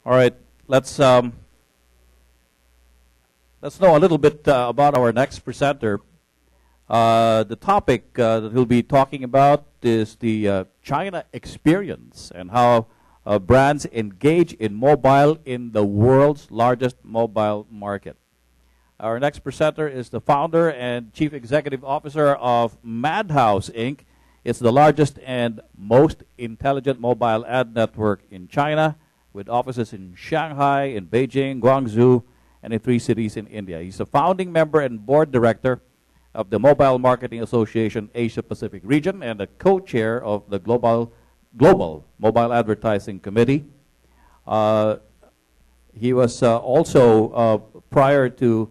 All right, let's know a little bit about our next presenter. The topic that he'll be talking about is the China experience and how brands engage in mobile in the world's largest mobile market. Our next presenter is the founder and chief executive officer of Madhouse, Inc. It's the largest and most intelligent mobile ad network in China, with offices in Shanghai, in Beijing, Guangzhou, and in 3 cities in India. He's a founding member and board director of the Mobile Marketing Association Asia Pacific Region and a co-chair of the Global Mobile Advertising Committee. He was also, prior to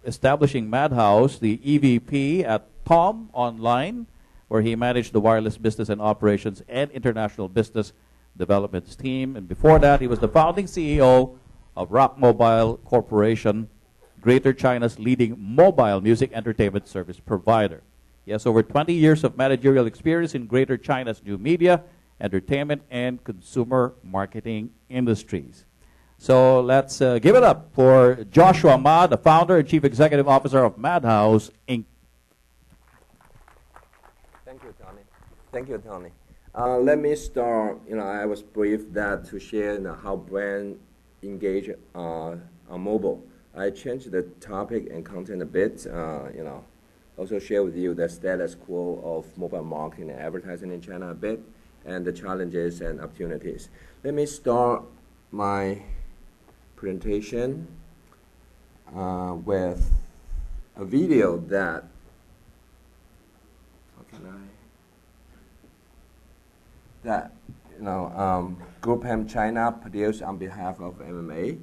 establishing Madhouse, the EVP at Tom Online, where he managed the wireless business and operations and international business development team. And before that, he was the founding CEO of Rock Mobile Corporation, Greater China's leading mobile music entertainment service provider. He has over 20 years of managerial experience in Greater China's new media, entertainment, and consumer marketing industries. So let's give it up for Joshua Ma, the founder and chief executive officer of Madhouse, Inc. Thank you, Tony. Thank you, Tony. Let me start. I was briefed that to share how brand engage on mobile. I changed the topic and content a bit. Also share with you the status quo of mobile marketing and advertising in China a bit, and the challenges and opportunities. Let me start my presentation with a video that. How can I? That Group M China produced on behalf of MMA.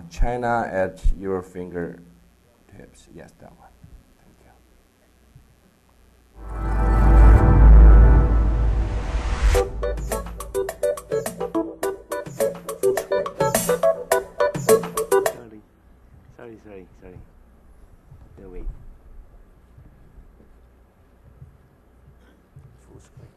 China at your fingertips. Yes, that one. Thank you. Sorry. No, wait. Full screen.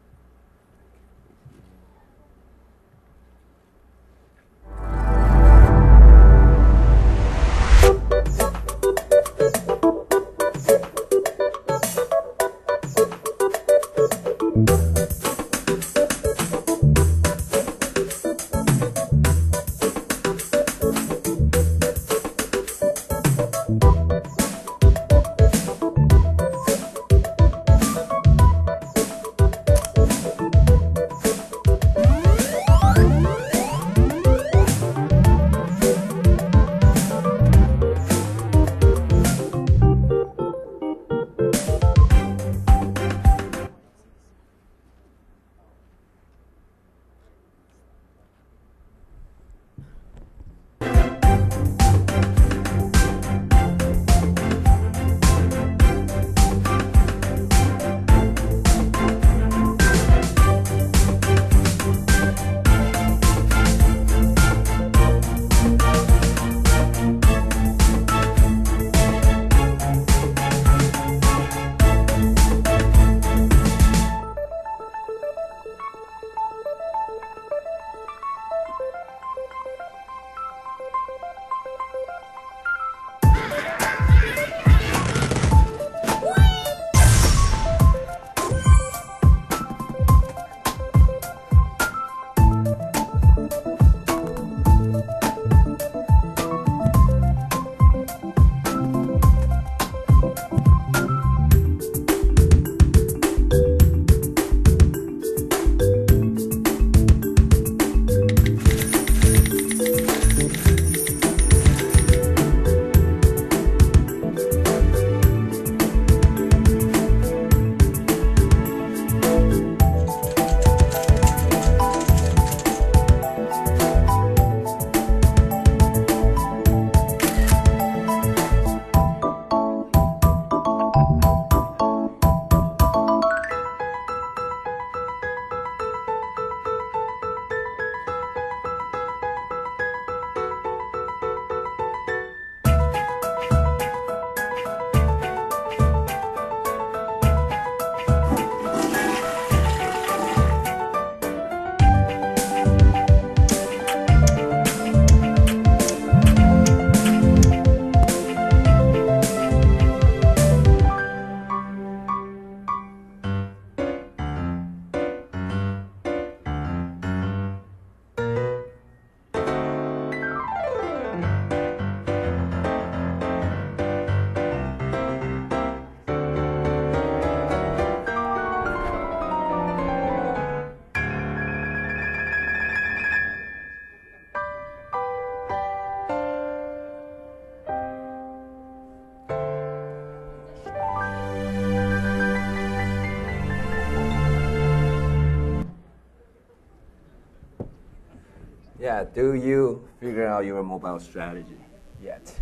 Yeah, do you figure out your mobile strategy yet?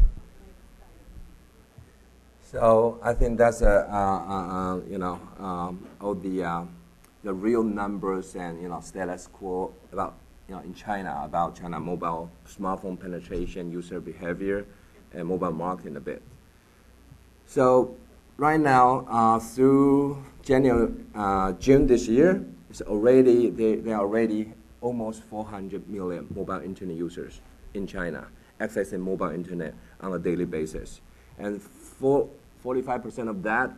So I think that's all the real numbers and status quo about in China about China mobile smartphone penetration, user behavior, and mobile marketing a bit. So right now through June this year, it's already there are already almost 400 million mobile internet users in China accessing mobile internet on a daily basis, and 45% of that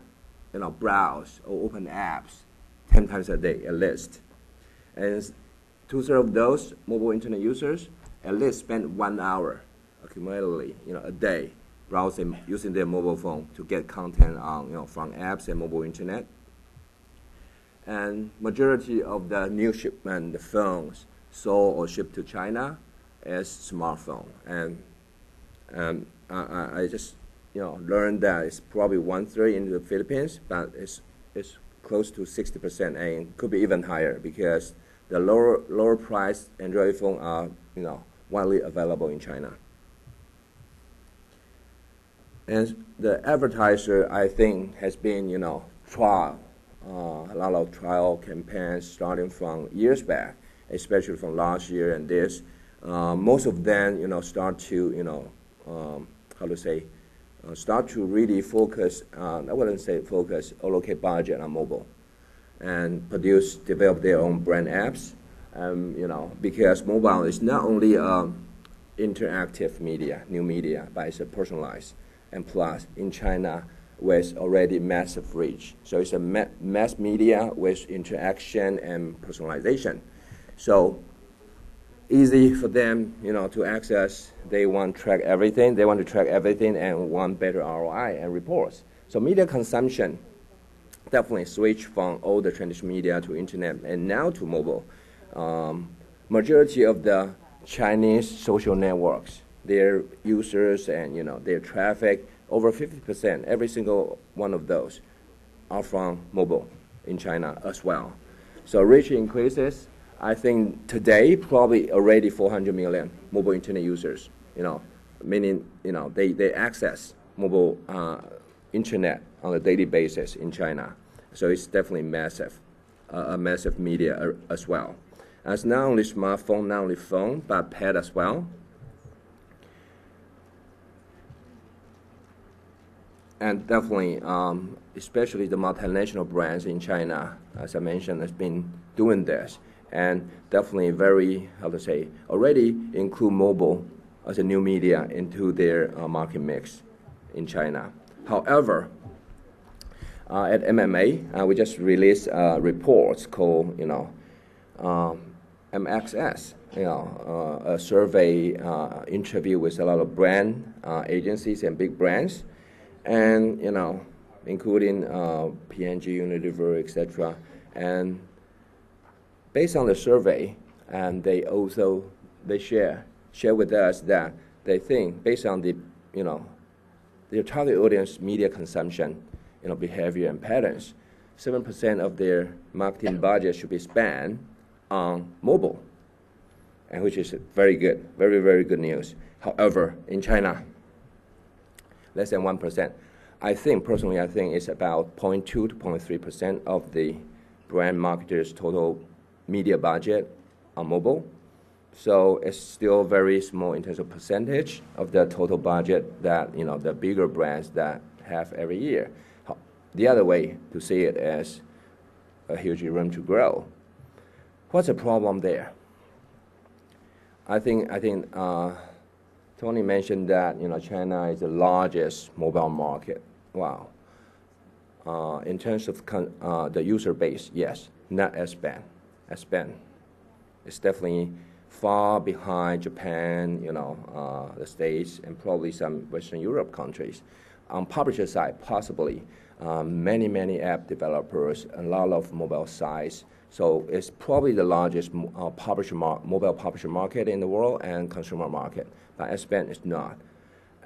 browse or open apps 10 times a day at least, and 2/3 of those mobile internet users at least spend 1 hour accumulatedly a day browsing using their mobile phone to get content on from apps and mobile internet. And majority of the new shipment, the phones sold or shipped to China, is smartphone. And I just learned that it's probably 1/3 in the Philippines, but it's close to 60%, and could be even higher because the lower price Android phone are widely available in China. And the advertiser, I think, has been trial. A lot of trial campaigns starting from years back, especially from last year and this. Most of them, start to, start to really focus on, I wouldn't say focus, allocate budget on mobile and develop their own brand apps. Because mobile is not only interactive media, new media, but it's a personalized. And plus, in China, with already massive reach. So it's a mass media with interaction and personalization. So easy for them, to access. They want to track everything. They want to track everything and want better ROI and reports. So media consumption definitely switched from all the traditional media to internet and now to mobile. Majority of the Chinese social networks, their users and their traffic, over 50%, every single one of those are from mobile in China as well. So reach increases. I think today probably already 400 million mobile internet users. Meaning they access mobile internet on a daily basis in China. So it's definitely massive, a massive media as well. And it's not only smartphone, not only phone, but pad as well. And definitely, especially the multinational brands in China, as I mentioned, has been doing this. And definitely very, already include mobile as a new media into their market mix in China. However, at MMA, we just released reports called, MXS, a survey interview with a lot of brand agencies and big brands. And including P&G, Unilever, etc. And based on the survey, and they share with us that they think based on the their target audience media consumption, behavior and patterns, 7% of their marketing budget should be spent on mobile, and which is very good, very very good news. However, in China, less than 1%. Personally, I think it's about 0.2 to 0.3% of the brand marketers' total media budget on mobile. So it's still very small in terms of percentage of the total budget that the bigger brands that have every year. The other way to see it is a huge room to grow. What's the problem there? I think Tony mentioned that China is the largest mobile market. Wow. In terms of the user base, yes, not as bad. It's definitely far behind Japan, the States, and probably some Western Europe countries. On publisher side, possibly many app developers, a lot of mobile sites. So it's probably the largest mobile publisher market in the world and consumer market. But S-band is not.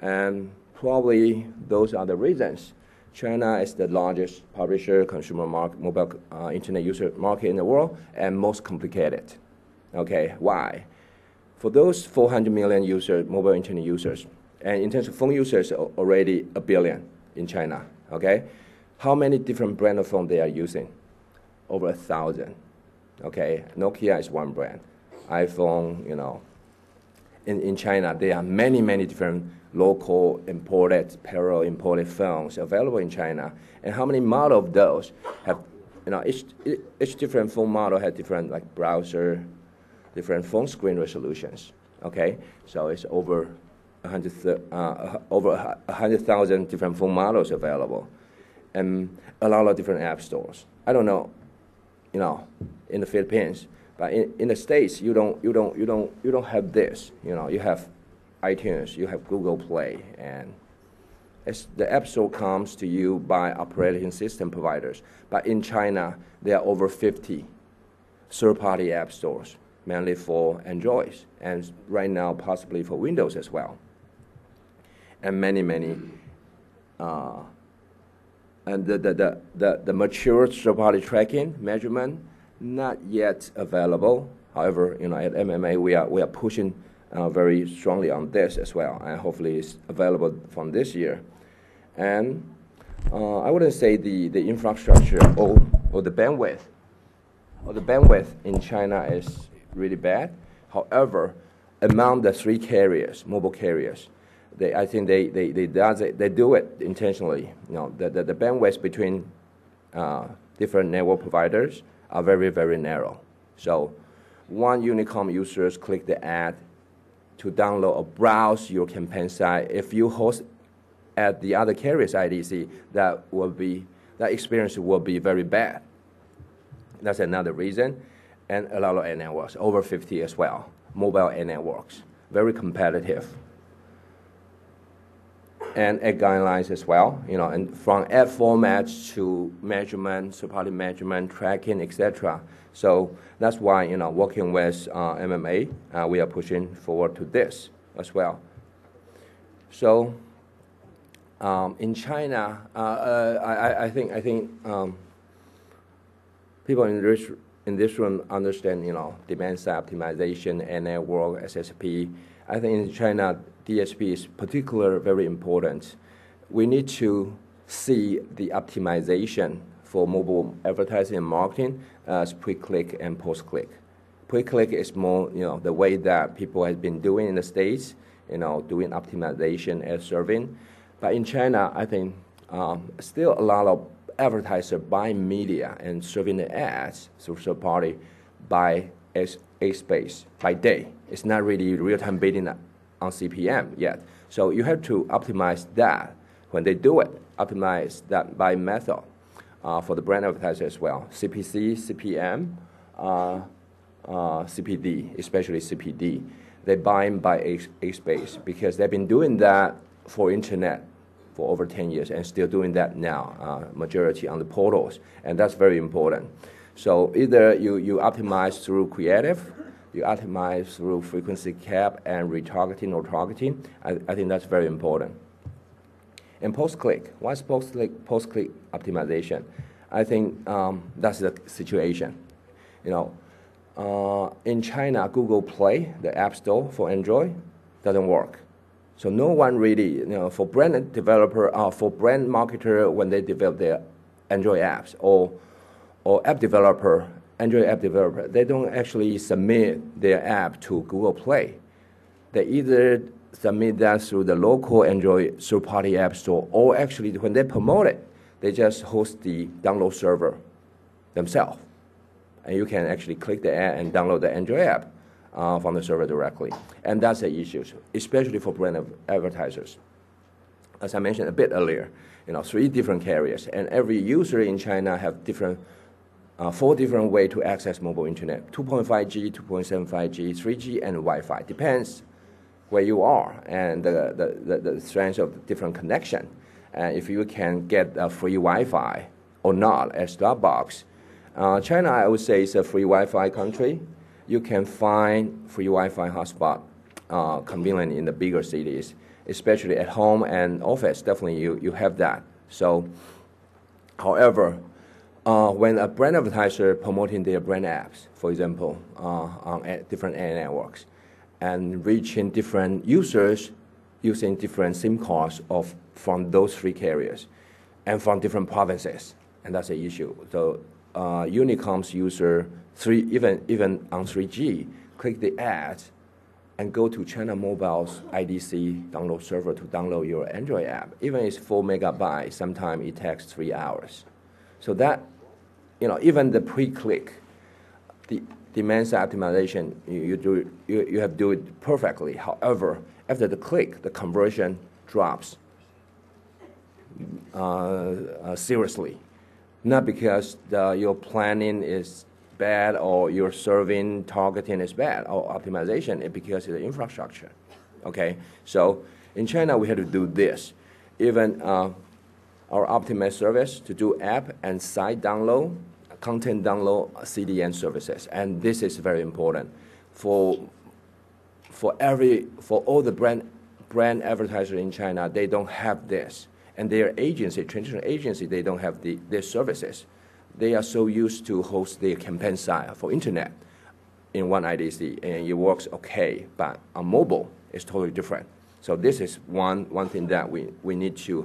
And probably those are the reasons. China is the largest publisher, consumer mobile internet user market in the world, and most complicated. Okay, why? For those 400 million users, mobile internet users, and in terms of phone users, already a billion in China, okay? How many different brand of phone they are using? Over 1,000, okay? Nokia is one brand. iPhone, in China, there are many, many different local imported, parallel imported phones available in China. And how many model of those have, each different phone model has different like browser, different phone screen resolutions, okay? So it's over 100,000 different phone models available, and a lot of different app stores. I don't know, in the Philippines, but in the States, you don't have this. You have iTunes, you have Google Play, and the App Store comes to you by operating system providers. But in China, there are over 50 third-party app stores, mainly for Android, and right now possibly for Windows as well. And many, and the mature third-party tracking measurement not yet available. However, at MMA we are pushing very strongly on this as well, and hopefully it's available from this year. And I wouldn't say the infrastructure or the bandwidth in China is really bad. However, among the three carriers, mobile carriers, I think they do it intentionally. The bandwidth between different network providers are very, very narrow. So one Unicom users click the ad to download or browse your campaign site. If you host at the other carrier's IDC, that experience will be very bad. That's another reason. And a lot of ad networks, over 50 as well, mobile ad networks, very competitive. And ad guidelines as well, and from ad formats to measurement, third-party measurement, tracking, etc. So that's why, working with MMA, we are pushing forward to this as well. So in China, I think people in this room understand, demand side optimization and network SSP. I think in China, DSP is particularly very important. We need to see the optimization for mobile advertising and marketing as pre-click and post-click. Pre-click is more, the way that people have been doing in the States, doing optimization and serving. But in China, I think still a lot of advertisers buy media and serving the ads through third party by a space by day. It's not really real-time bidding on CPM yet. So you have to optimize that when they do it, optimize that by method for the brand advertiser as well. CPC, CPM, CPD, especially CPD. They buy by a space because they've been doing that for internet for over 10 years and still doing that now, majority on the portals, and that's very important. So either you optimize through creative, you optimize through frequency cap and retargeting or targeting. I think that's very important. And post-click, what's post-click optimization? I think that's the situation. In China, Google Play, the app store for Android, doesn't work. So no one really, for brand developer, for brand marketer, when they develop their Android apps or app developer, Android app developer, they don't actually submit their app to Google Play. They either submit that through the local Android third-party app store, or actually when they promote it, they just host the download server themselves. And you can actually click the ad and download the Android app from the server directly. And that's the issue, especially for brand advertisers. As I mentioned a bit earlier, 3 different carriers, and every user in China have 4 different ways to access mobile internet: 2.5G, 2.75G, 3G, and Wi-Fi. Depends where you are and the strength of the different connection. And if you can get a free Wi-Fi or not as Starbucks. China, I would say, is a free Wi-Fi country. You can find free Wi-Fi hotspot convenient in the bigger cities, especially at home and office. Definitely you have that. So, however, when a brand advertiser promoting their brand apps, for example, on different ad networks, and reaching different users using different SIM cards from those three carriers and from different provinces, and that's the issue. So Unicom's user, even on 3G, click the ad and go to China Mobile's IDC download server to download your Android app. Even if it's 4 megabytes, sometimes it takes 3 hours. So that, even the pre-click, the demand-side optimization, you have to do it perfectly. However, after the click, the conversion drops seriously. Not because your planning is bad or your serving targeting is bad or optimization, it's because of the infrastructure. Okay, so in China we had to do this. Even our optimized service to do app and site download, content download, CDN services, and this is very important for all the brand advertisers in China. They don't have this, and their agency, traditional agency, they don't have their services. They are so used to host their campaign site for internet in one IDC, and it works okay, but on mobile, it's totally different. So this is one thing that we need to,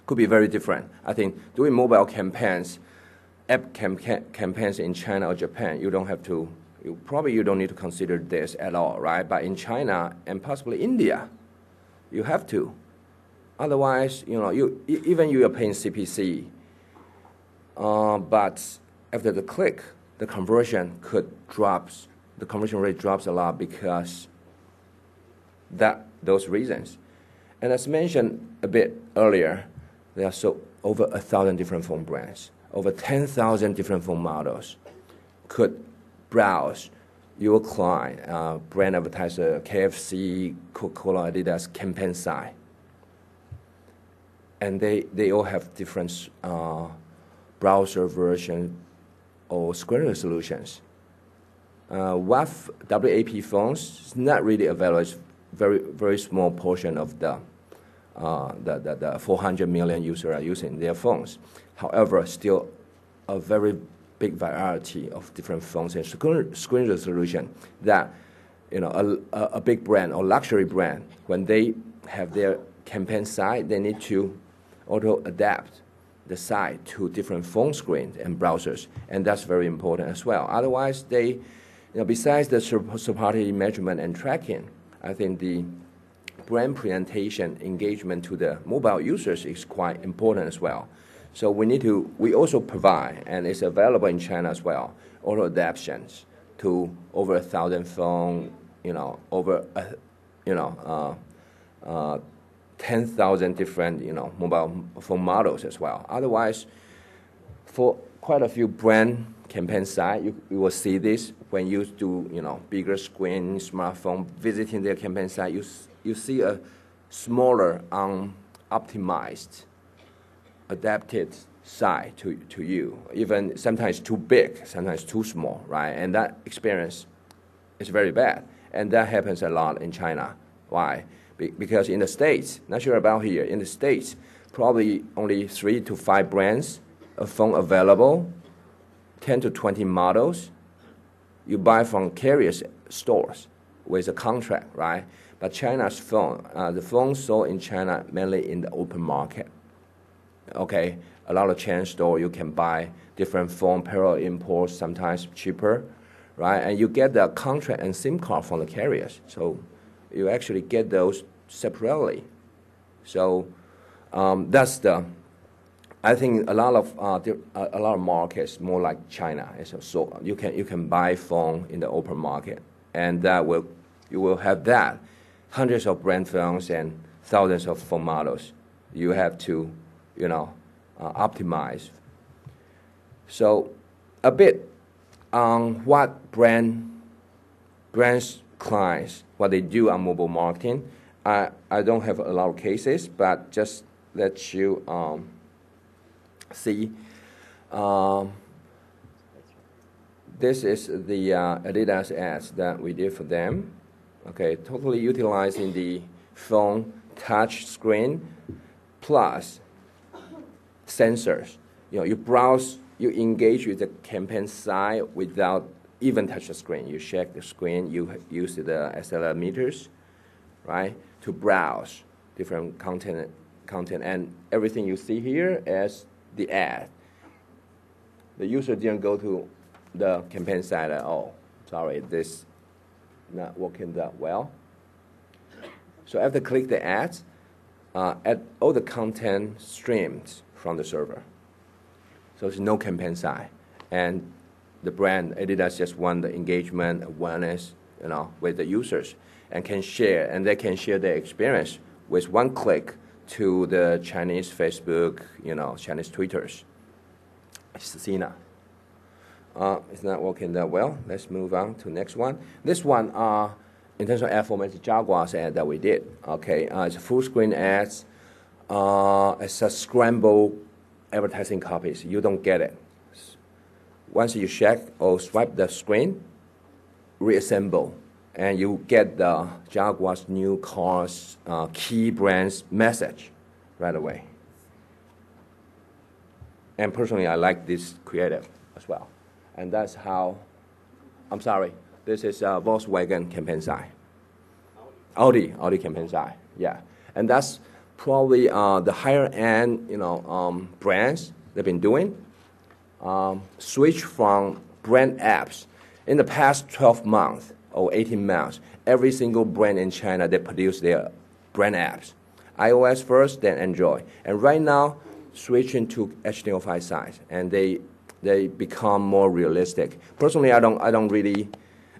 could be very different. I think doing mobile campaigns, app campaigns in China or Japan, you don't need to consider this at all, right? But in China and possibly India, you have to. Otherwise, even you are paying CPC, but after the click, the conversion rate drops a lot because those reasons. And as mentioned a bit earlier, there are over 1,000 different phone brands, over 10,000 different phone models could browse your client, brand advertiser, KFC, Coca-Cola, Adidas campaign site. And they all have different browser version or screen resolutions. WAP phones is not really available. It's very, very small portion of the 400 million users are using their phones. However, still a very big variety of different phones and screen resolution that, a big brand or luxury brand, when they have their campaign site, they need to auto-adapt the site to different phone screens and browsers, and that's very important as well. Otherwise, they, besides the third-party measurement and tracking, I think the brand presentation engagement to the mobile users is quite important as well. So we also provide, and it's available in China as well, auto adaptations to over 1,000 phone, over 10,000 different, mobile phone models as well. Otherwise, for quite a few brand campaign sites, you will see this when you do, bigger screen, smartphone, visiting their campaign site, you see a smaller, optimized, adapted site to you. Even sometimes too big, sometimes too small, right? And that experience is very bad. And that happens a lot in China. Why? Because in the States, not sure about here, in the States, probably only 3 to 5 brands of phone available, 10 to 20 models. You buy from carriers stores with a contract, right? But China's phone, the phones sold in China mainly in the open market. Okay, a lot of chain store, you can buy different phone, parallel imports, sometimes cheaper, right? And you get the contract and SIM card from the carriers. So you actually get those separately. So I think a lot of markets more like China. So you can buy phone in the open market, and you will have that hundreds of brand phones and thousands of phone models. You have to optimize. So a bit on what brands clients, what they do on mobile marketing. I don't have a lot of cases, but just let you see. This is the Adidas ads that we did for them. Okay, totally utilizing the phone touch screen plus sensors. You browse, you engage with the campaign site without even touch the screen. You check the screen, you use the accelerometers, right, to browse different content, and everything you see here is the ad. The user didn't go to the campaign site at all. Sorry, this not working that well. So after click the ads, all the content streams from the server. So there's no campaign site, and the brand Adidas just want the engagement, awareness, with the users, and can share, and they can share their experience with one click to the Chinese Facebook, Chinese Twitters. It's Sina. It's not working that well. Let's move on to next one. This one, in terms of ad format, it's Jaguar's ad that we did. Okay, it's a full screen ads. It's a scrambled advertising copies. You don't get it. Once you check or swipe the screen, reassemble, and you get the Jaguar's new cars key brands message right away. And personally, I like this creative as well. And that's how, I'm sorry, this is Volkswagen campaign site. Audi campaign site, yeah. And that's probably the higher end, brands they've been doing. Switch from brand apps. In the past 12 months or 18 months, every single brand in China, they produce their brand apps. iOS first, then Android. And right now, switching to HTML5 size, and they become more realistic. Personally, I don't really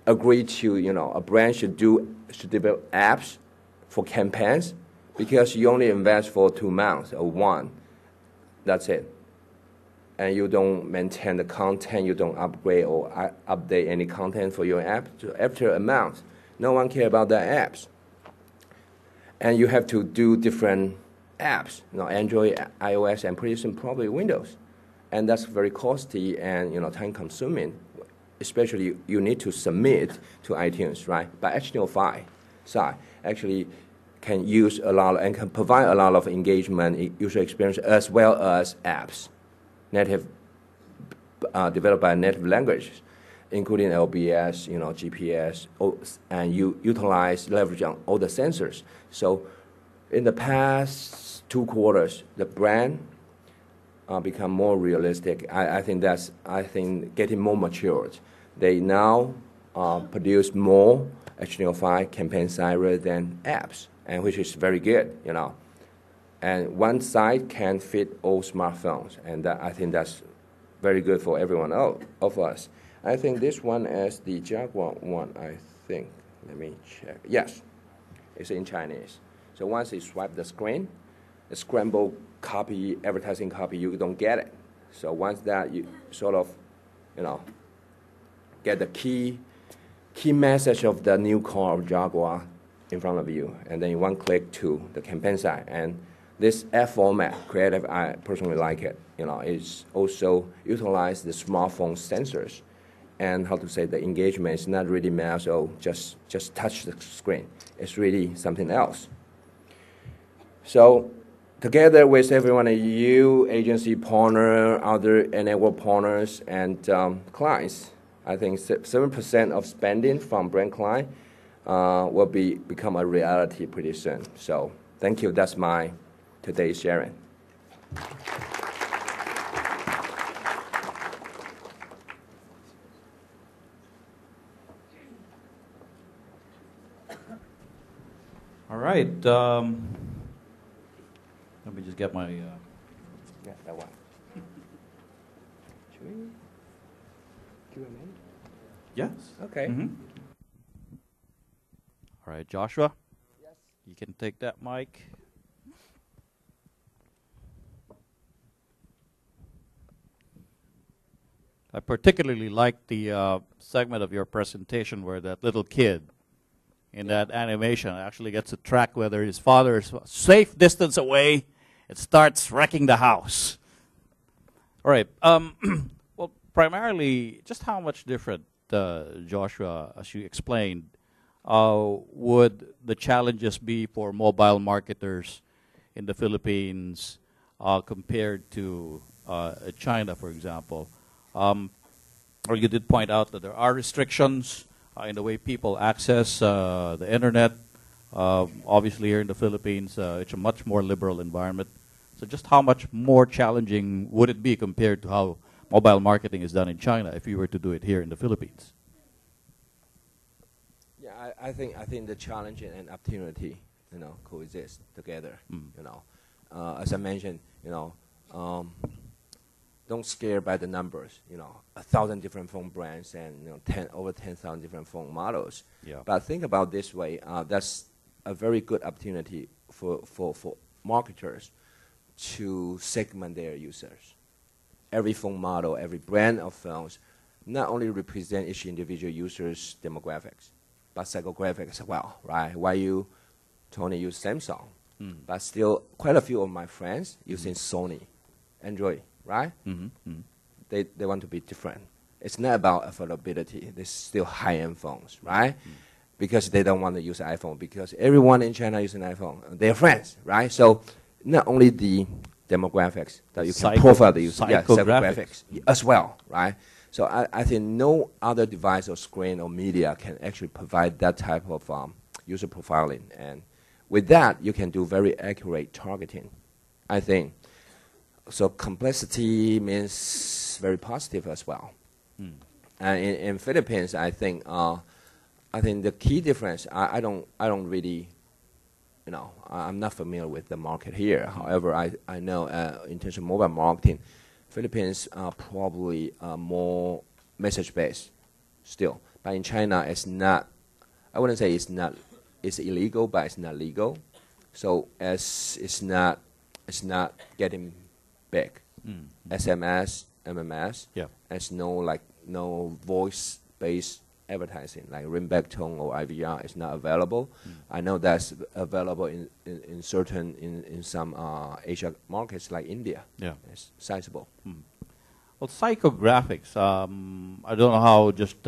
agree to, a brand should develop apps for campaigns, because you only invest for 2 months or one. That's it. And you don't maintain the content, you don't upgrade or update any content for your app. So after a month, no one cares about the apps. And you have to do different apps, Android, iOS, and pretty soon probably Windows. And that's very costly and time consuming. Especially you need to submit to iTunes, right? But HTML5 side actually can use a lot and can provide a lot of engagement, user experience, as well as apps, native developed by native languages, including LBS, GPS, and you leverage on all the sensors. So in the past 2 quarters, the brand become more realistic. I think getting more matured. They now produce more HTML5 campaign site rather than apps, and which is very good, And one site can fit all smartphones, and I think that's very good for everyone of us. I think this one is the Jaguar one, I think. Let me check. Yes, it's in Chinese. So once you swipe the screen, the scrambled copy, advertising copy, you don't get it. So once that, you sort of, get the key message of the new car of Jaguar in front of you, and then you one click to the campaign site. And this ad format, creative, I personally like it. It's also utilize the smartphone sensors, and the engagement is not really mouse or just touch the screen. It's really something else. So together with everyone, you, agency partner, other network partners, and clients, I think 7% of spending from brand client will become a reality pretty soon. So thank you. That's my today's sharing. All right. Let me just get my... Yeah, that one. Should we Q&A? Yes. Okay. Mm-hmm. All right, Joshua. Yes. You can take that mic. I particularly liked the segment of your presentation where that little kid in that animation actually gets to track whether his father is safe distance away. It starts wrecking the house. All right. Well, primarily, just how much different, Joshua, as you explained, would the challenges be for mobile marketers in the Philippines compared to China, for example? or you did point out that there are restrictions in the way people access the internet. Obviously, here in the Philippines, it's a much more liberal environment. So just how much more challenging would it be compared to how mobile marketing is done in China if you were to do it here in the Philippines? Yeah, I think the challenge and opportunity, coexist together. As I mentioned, don't scare by the numbers. 1,000 different phone brands and over 10,000 different phone models. Yeah. But think about this way. That's a very good opportunity for marketers to segment their users. Every phone model, every brand of phones, not only represent each individual user's demographics, but psychographics as well, right? Why you, Tony, use Samsung, but still quite a few of my friends using Sony, Android, right? They want to be different. It's not about affordability. They're still high-end phones, right? Because they don't want to use iPhone, because everyone in China using iPhone. They're friends, right? So not only the demographics that you can profile the user, psychographics as well, right? So I think no other device or screen or media can actually provide that type of user profiling. And with that, you can do very accurate targeting, I think. So complexity means very positive as well. And in Philippines, I think the key difference, I don't really, I'm not familiar with the market here. However, I know in terms of mobile marketing, Philippines are probably more message-based still. But in China, it's not, I wouldn't say it's illegal, but it's not legal. So as it's not getting big. SMS, MMS, there's no voice-based advertising, like ringback tone or IVR is not available. I know that's available in some Asia markets like India. Yeah, it's sizable. Well, psychographics. I don't know how just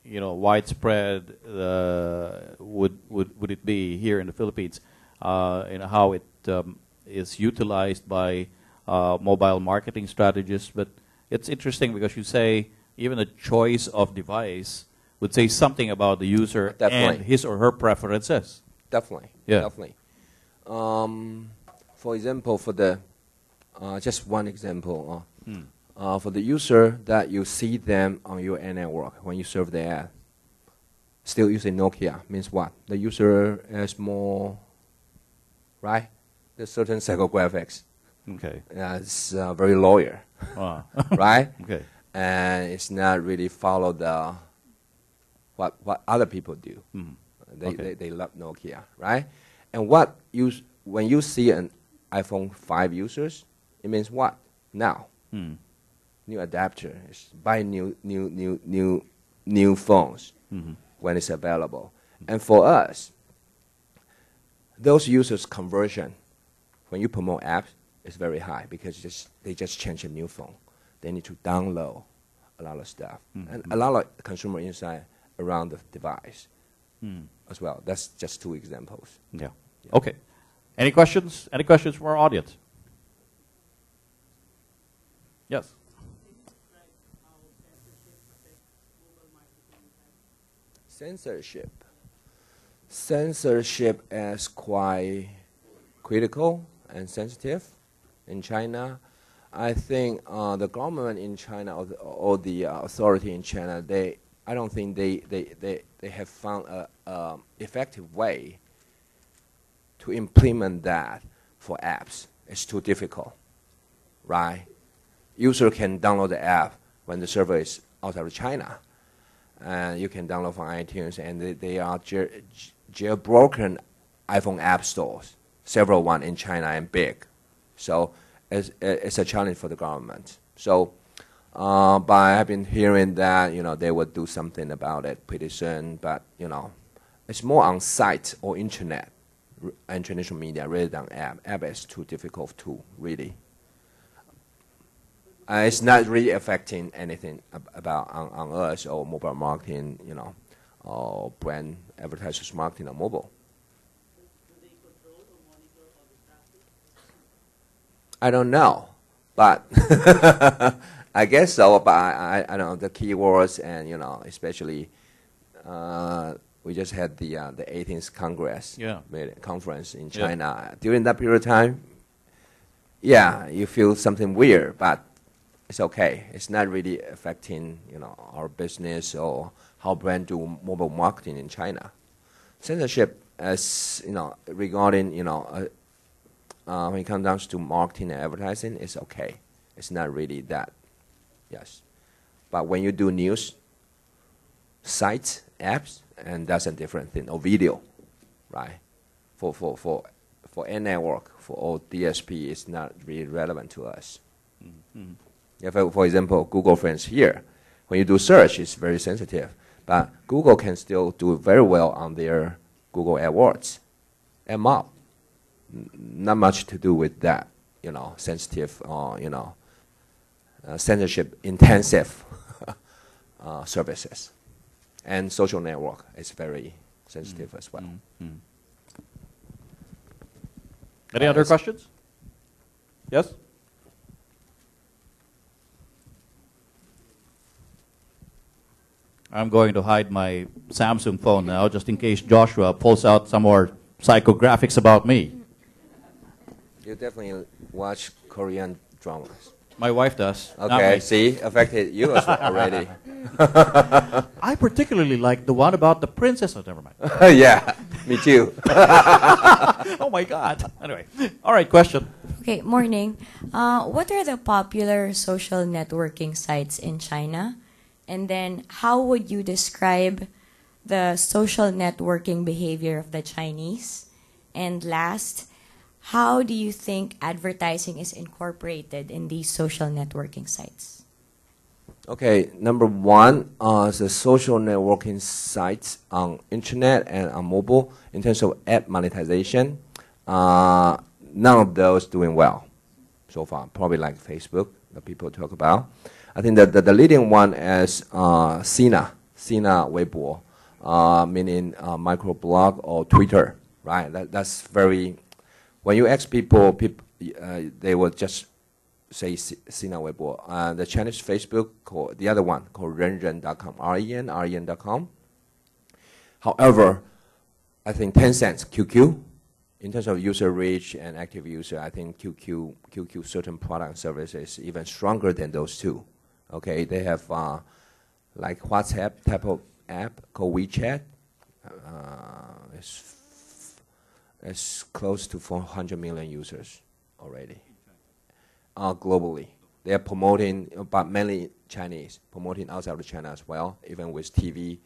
widespread would it be here in the Philippines? How it is utilized by mobile marketing strategists, but it's interesting because you say even a choice of device would say something about the user and his or her preferences. Definitely. For example, for the just one example, for the user that you see them on your ad network when you serve the ad, still using Nokia means what? The user is more, right? There's certain psychographics. Okay. It's very loyal, right? Okay. And it's not really follow the what other people do. They love Nokia, right? And when you see an iPhone 5 users, it means what? Now, new adapter, buy new phones when it's available. And for us, those users' conversion when you promote apps is very high because they just change a new phone. They need to download a lot of stuff and a lot of consumer insight around the device as well. That's just two examples. Yeah. Okay. Any questions? Any questions from our audience? Yes. Censorship is quite critical and sensitive in China. I think the government in China or the authority in China, I don't think they have found a effective way to implement that for apps. It's too difficult, right? User can download the app when the server is outside of China, and you can download from iTunes, and they are jailbroken iPhone app stores, several one in China and big. So it's a challenge for the government. So, but I've been hearing that they would do something about it pretty soon. But it's more on site or internet and traditional media rather than app. App is too difficult to really. It's not really affecting anything about on us or mobile marketing, or brand advertisers marketing on mobile. I don't know, but I guess so, but I don't know the keywords and especially we just had the 18th Congress conference in China. During that period of time, you feel something weird, but it's okay. It's not really affecting our business or how brand do mobile marketing in China. Censorship, as regarding when it comes down to marketing and advertising, it's okay. It's not really that. Yes, but when you do news, sites, apps, and that's a different thing. Or video, right? For a network, for all DSP, it's not really relevant to us. Mm-hmm. Yeah, for example, Google Friends here, when you do search, it's very sensitive. But Google can still do very well on their Google AdWords and Mob. Not much to do with that, sensitive or censorship intensive services. And social network is very sensitive as well. Mm-hmm. Any other questions? Yes? I'm going to hide my Samsung phone now just in case Joshua pulls out some more psychographics about me. You definitely watch Korean dramas. My wife does. Okay, see, affected you as well already. I particularly like the one about the princess. Oh, never mind. Yeah, me too. Oh my God. Anyway, all right, question. Okay, morning. What are the popular social networking sites in China? And then how would you describe the social networking behavior of the Chinese? And last, how do you think advertising is incorporated in these social networking sites? Okay, number one, the social networking sites on internet and on mobile, in terms of ad monetization, none of those doing well so far. Probably like Facebook that people talk about. I think that the leading one is Sina Weibo, meaning microblog or Twitter, right? That's very. When you ask people, they will just say Sina Weibo. The Chinese Facebook, the other one called renren.com, ren.com. However, I think Tencent's QQ, in terms of user reach and active user, I think QQ certain product and services even stronger than those two. Okay, they have like WhatsApp type of app called WeChat. It's close to 400 million users already. Globally, they are promoting, but mainly Chinese, promoting outside of China as well, even with TV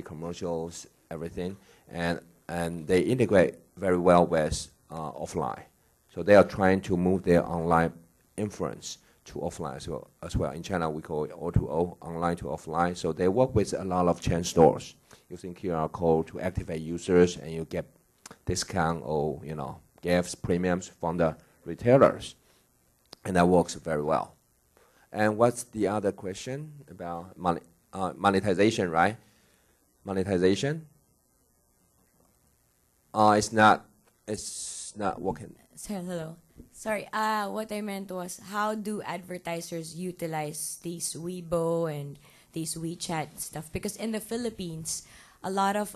commercials, everything, and they integrate very well with offline. So they are trying to move their online influence to offline as well. In China, we call it O2O, online to offline. So they work with a lot of chain stores using QR code to activate users, and you get discount or gifts, premiums from the retailers, and that works very well. And what's the other question about monetization, right? Monetization. It's not working. Hello. Sorry, what I meant was, how do advertisers utilize these Weibo and these WeChat stuff? Because in the Philippines, a lot of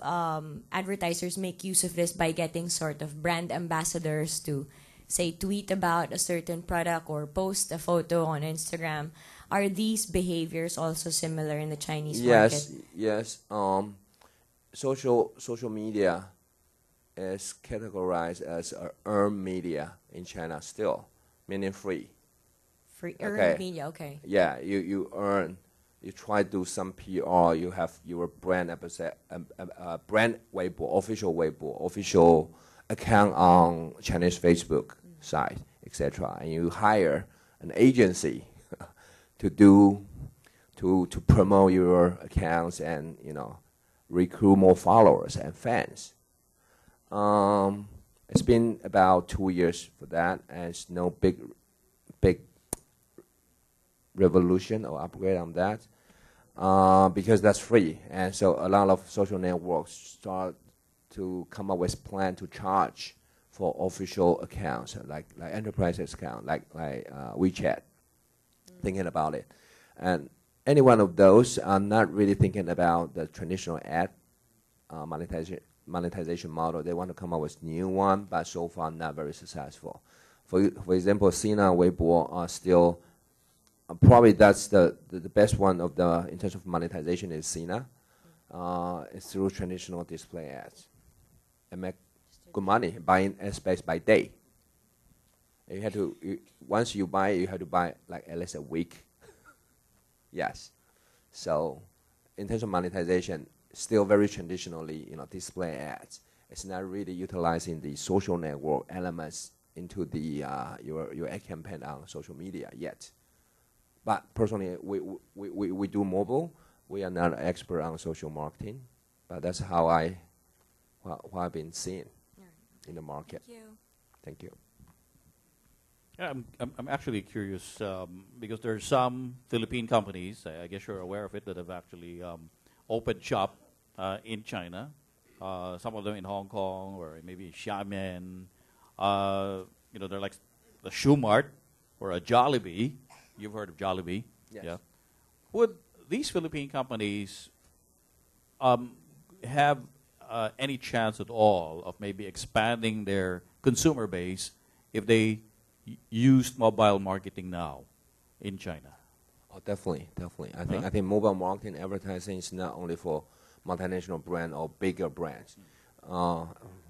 advertisers make use of this by getting sort of brand ambassadors to, say, tweet about a certain product or post a photo on Instagram. Are these behaviors also similar in the Chinese market? Yes. Social media is categorized as earned media in China still, meaning free. Free earned media, okay. Yeah, you earn. You try to do some PR. You have your brand brand Weibo, official account on Chinese Facebook site, etc. And you hire an agency to promote your accounts and recruit more followers and fans. It's been about 2 years for that, and it's no big revolution or upgrade on that, because that's free. And so a lot of social networks start to come up with plan to charge for official accounts, like enterprise account, like WeChat. Thinking about it, And any one of those are not really thinking about the traditional ad monetization model. They want to come up with new one, but so far not very successful. For example, Sina and Weibo are still probably that's the best one of the in terms of monetization is Sina. It's through traditional display ads and make good money buying ad space by day. You have to once you buy, you have to buy like at least a week. Yes. So in terms of monetization, still very traditionally, display ads. It's not really utilizing the social network elements into the your ad campaign on social media yet. But personally, we do mobile. We are not an expert on social marketing, but that's how what I've been seeing in the market. Thank you. Thank you. Yeah, I'm actually curious because there are some Philippine companies, I guess you're aware of it, that have actually opened shop in China. Some of them in Hong Kong or maybe Xiamen. They're like the Shoe Mart or a Jollibee. You've heard of Jollibee. Yes. Yeah. Would these Philippine companies have any chance at all of maybe expanding their consumer base if they used mobile marketing now in China? Oh, definitely. I think mobile marketing advertising is not only for multinational brand or bigger brands.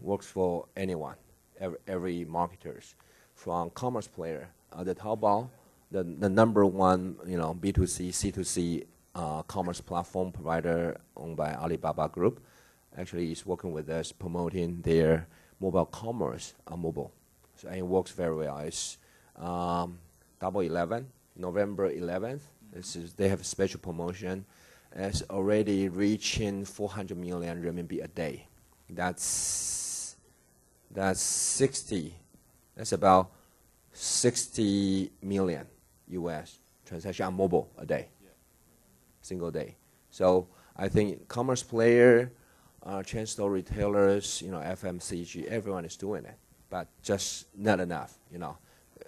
Works for anyone, every marketers, from commerce player, the Taobao, the number one B2C C2C commerce platform provider owned by Alibaba Group, actually is working with us promoting their mobile commerce on mobile. So it works very well. It's Double 11, November 11th. They have a special promotion. It's already reaching 400 million RMB a day. That's about 60 million US transaction on mobile a day, single day. So I think commerce player, chain store retailers, FMCG, everyone is doing it, but just not enough.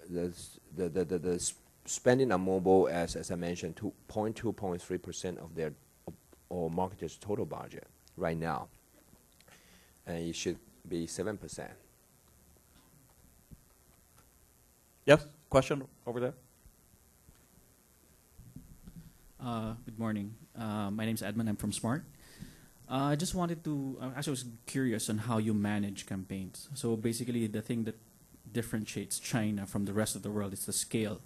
The spending on mobile, as I mentioned, 0.3% of their or marketers' total budget right now, and it should be 7%. Yes, question over there. Good morning. My name is Edmund. I'm from Smart. I just wanted to, actually was curious on how you manage campaigns. So basically the thing that differentiates China from the rest of the world is the scale.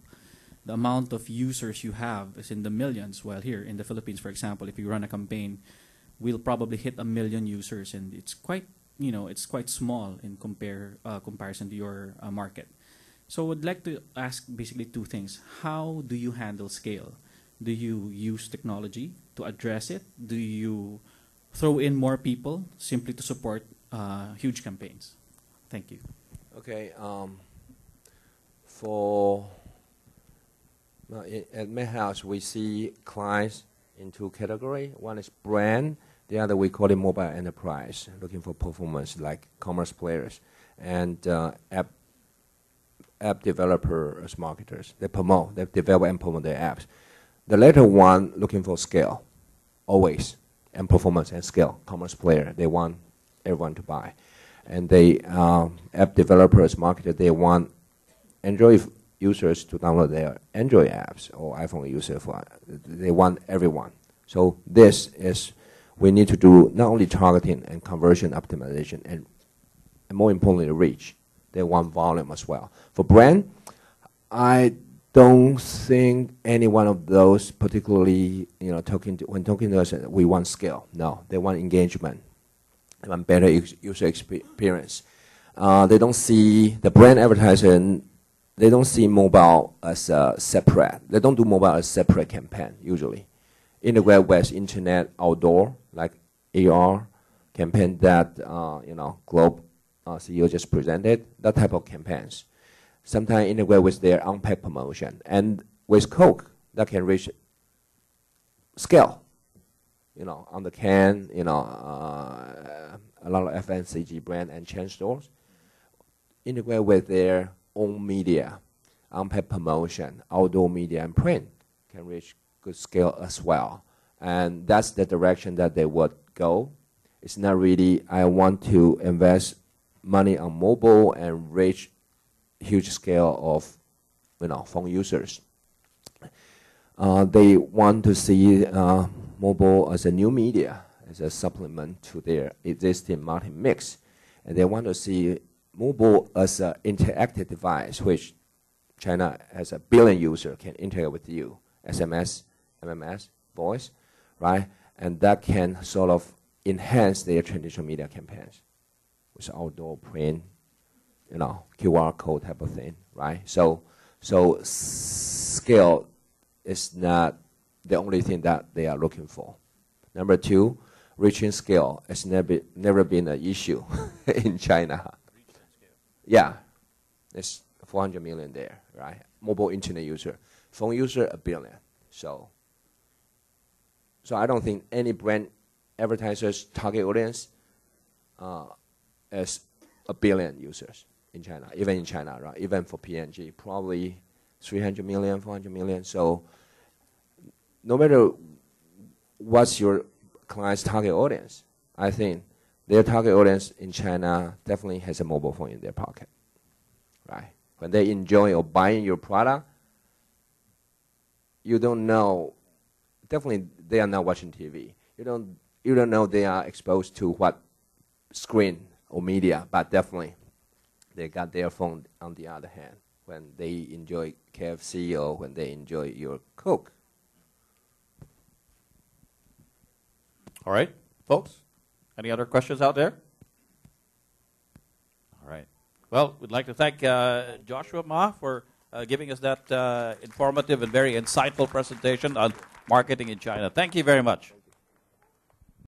The amount of users you have is in the millions, while here in the Philippines, for example, if you run a campaign, we'll probably hit 1 million users, and it's quite, it's quite small in comparison to your market. So I would like to ask basically two things. How do you handle scale? Do you use technology to address it? Do you throw in more people simply to support huge campaigns? Thank you. Okay. At Madhouse, we see clients in two categories. One is brand. The other we call it mobile enterprise, looking for performance like commerce players and app developers, marketers. They develop and promote their apps. The latter one looking for scale, always, and performance and scale. Commerce player, they want everyone to buy. And they app developers, marketers, they want Android users to download their Android apps or iPhone users. They want everyone. So this is, we need to do not only targeting and conversion optimization and more importantly, reach. They want volume as well. For brand, I don't think any one of those particularly, when talking to us, we want scale. No, they want engagement. They want better user experience. They don't see the brand advertiser. They don't see mobile as a separate. They don't do mobile as a separate campaign usually. Integrate with internet, outdoor, like AR campaign that Globe CEO just presented. That type of campaigns. Sometimes integrate with their unpacked promotion, and with Coke that can reach scale. On the can, a lot of FMCG brand and chain stores integrate with their own media, unpacked promotion, outdoor media, and print can reach good scale as well. And that's the direction that they would go. It's not really, I want to invest money on mobile and reach huge scale of, phone users. They want to see mobile as a new media, as a supplement to their existing multi-mix. And they want to see mobile as an interactive device, which China has 1 billion users can interact with you, SMS, MMS, voice, right? And that can sort of enhance their traditional media campaigns with outdoor print, QR code type of thing, right? So scale is not the only thing that they are looking for. Number two, reaching scale has never been an issue in China. Yeah, it's 400 million there, right? Mobile internet user, phone user 1 billion. So I don't think any brand advertisers target audience is 1 billion users in China, even in China, right? Even for P&G, probably 300 million, 400 million. So no matter what's your client's target audience, I think their target audience in China definitely has a mobile phone in their pocket, right? When they enjoy or buying your product, you don't know, definitely they are not watching TV. You don't know they are exposed to what screen or media, but definitely they got their phone on the other hand when they enjoy KFC or when they enjoy your Coke. All right, folks. Any other questions out there? All right. Well, we'd like to thank Joshua Ma for giving us that informative and very insightful presentation on marketing in China. Thank you very much.